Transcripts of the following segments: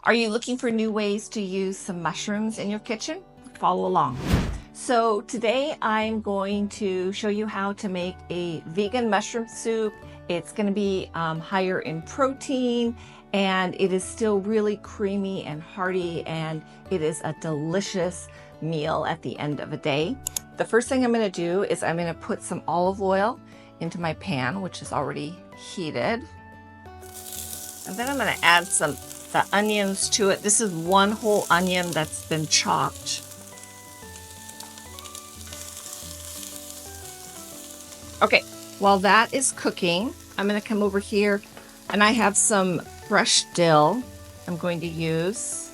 Are you looking for new ways to use some mushrooms in your kitchen? Follow along. So today I'm going to show you how to make a vegan mushroom soup. It's going to be higher in protein, and it is still really creamy and hearty, and it is a delicious meal at the end of a day. The first thing I'm going to do is I'm going to put some olive oil into my pan, which is already heated. And then I'm going to add the onions to it. This is one whole onion that's been chopped. Okay, while that is cooking, I'm going to come over here and I have some fresh dill I'm going to use.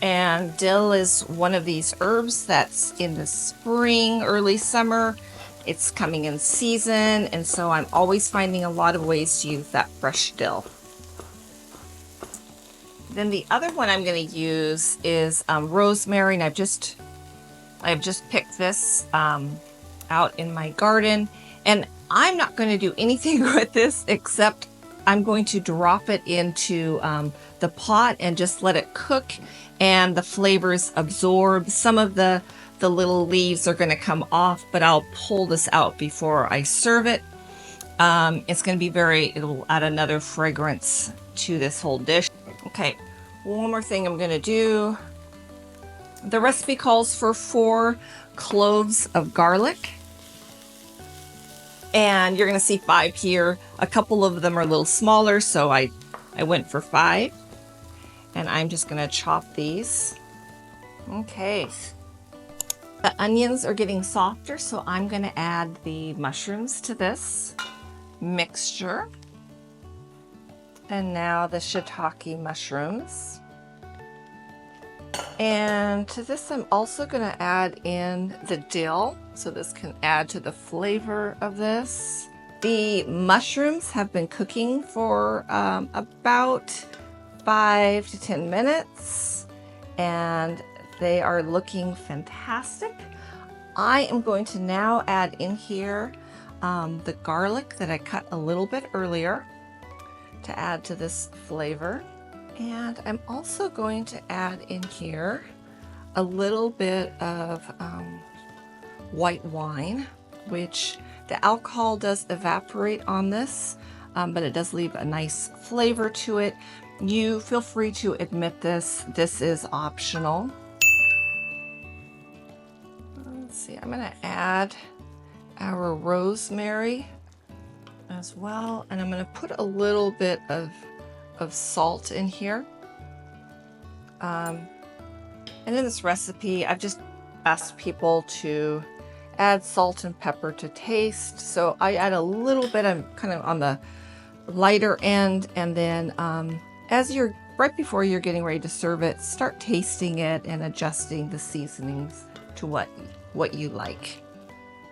And dill is one of these herbs that's in the spring, early summer. It's coming in season, and so I'm always finding a lot of ways to use that fresh dill. Then the other one I'm going to use is rosemary, and I've just picked this out in my garden, and I'm not going to do anything with this except I'm going to drop it into the pot and just let it cook, and the flavors absorb. Some of the little leaves are going to come off, but I'll pull this out before I serve it. It's going to be it'll add another fragrance to this whole dish. Okay, one more thing I'm going to do. The recipe calls for 4 cloves of garlic. And you're going to see 5 here. A couple of them are a little smaller, so I went for 5. And I'm just going to chop these. Okay. The onions are getting softer, so I'm going to add the mushrooms to this mixture. And now the shiitake mushrooms. And to this, I'm also going to add in the dill, so this can add to the flavor of this. The mushrooms have been cooking for about 5 to 10 minutes, and they are looking fantastic. I am going to now add in here the garlic that I cut a little bit earlier to add to this flavor. And I'm also going to add in here a little bit of white wine, which the alcohol does evaporate on this, but it does leave a nice flavor to it. You feel free to omit this. This is optional. Let's see, I'm going to add our rosemary as well, and I'm going to put a little bit of salt in here. And in this recipe, I've just asked people to add salt and pepper to taste. So I add a little bit. I'm kind of on the lighter end, and then right before you're getting ready to serve it, start tasting it and adjusting the seasonings to what you like.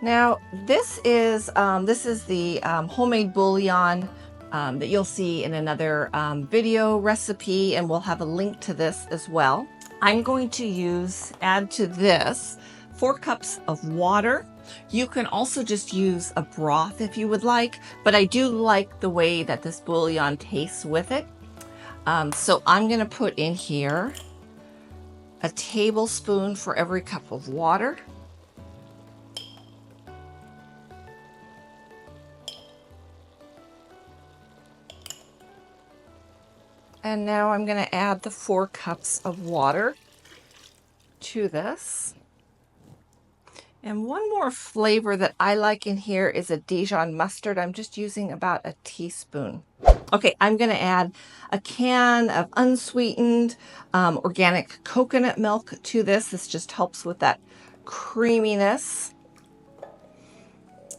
Now this is the homemade bouillon that you'll see in another video recipe, and we'll have a link to this as well. I'm going to add to this 4 cups of water. You can also just use a broth if you would like, but I do like the way that this bouillon tastes with it. So I'm going to put in here a tablespoon for every cup of water. And now I'm going to add the 4 cups of water to this. And one more flavor that I like in here is a Dijon mustard. I'm just using about a teaspoon. Okay, I'm going to add a can of unsweetened organic coconut milk to this. This just helps with that creaminess.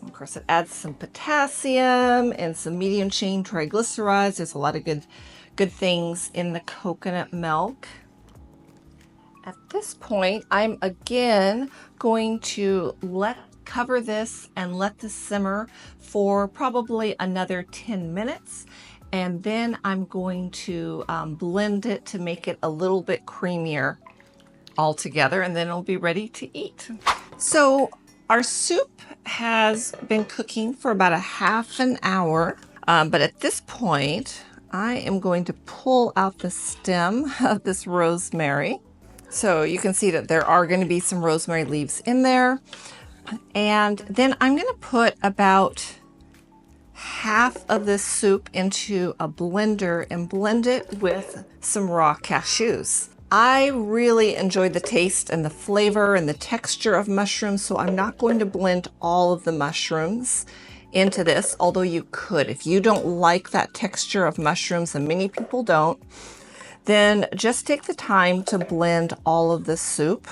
Of course, it adds some potassium and some medium chain triglycerides. There's a lot of good things in the coconut milk. At this point, I'm again going to cover this and let this simmer for probably another 10 minutes. And then I'm going to blend it to make it a little bit creamier all together, and then it'll be ready to eat. So our soup has been cooking for about a half an hour, but at this point, I am going to pull out the stem of this rosemary. So you can see that there are going to be some rosemary leaves in there. And then I'm going to put about half of this soup into a blender and blend it with some raw cashews. I really enjoy the taste and the flavor and the texture of mushrooms, so I'm not going to blend all of the mushrooms into this, although you could. If you don't like that texture of mushrooms, and many people don't, then just take the time to blend all of the soup.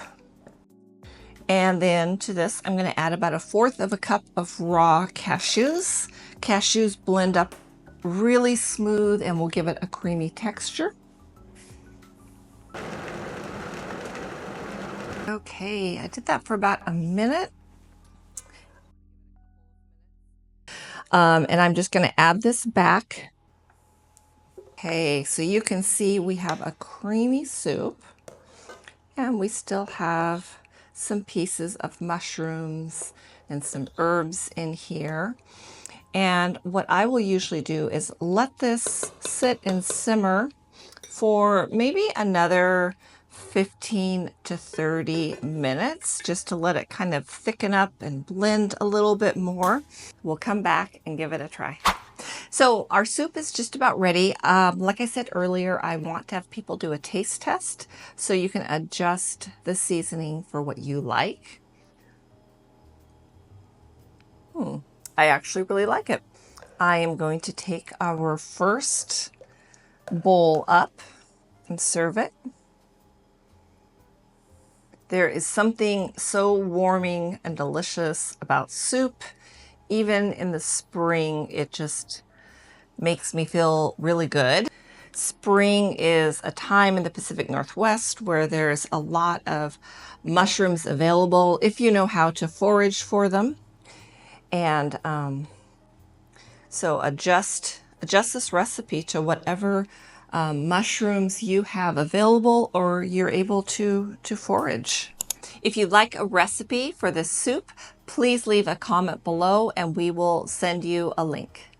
And then to this, I'm going to add about 1/4 of a cup of raw cashews. Cashews blend up really smooth and will give it a creamy texture. Okay, I did that for about a minute. And I'm just going to add this back. Okay, so you can see we have a creamy soup, and we still have some pieces of mushrooms and some herbs in here. And what I will usually do is let this sit and simmer for maybe another 15 to 30 minutes, just to let it kind of thicken up and blend a little bit more. We'll come back and give it a try. So our soup is just about ready. Like I said earlier, I want to have people do a taste test so you can adjust the seasoning for what you like. I actually really like it. I am going to take our first bowl up and serve it. There is something so warming and delicious about soup. Even in the spring, it just makes me feel really good. Spring is a time in the Pacific Northwest where there's a lot of mushrooms available if you know how to forage for them. And so adjust this recipe to whatever mushrooms you have available or you're able to forage. If you'd like a recipe for this soup, please leave a comment below and we will send you a link.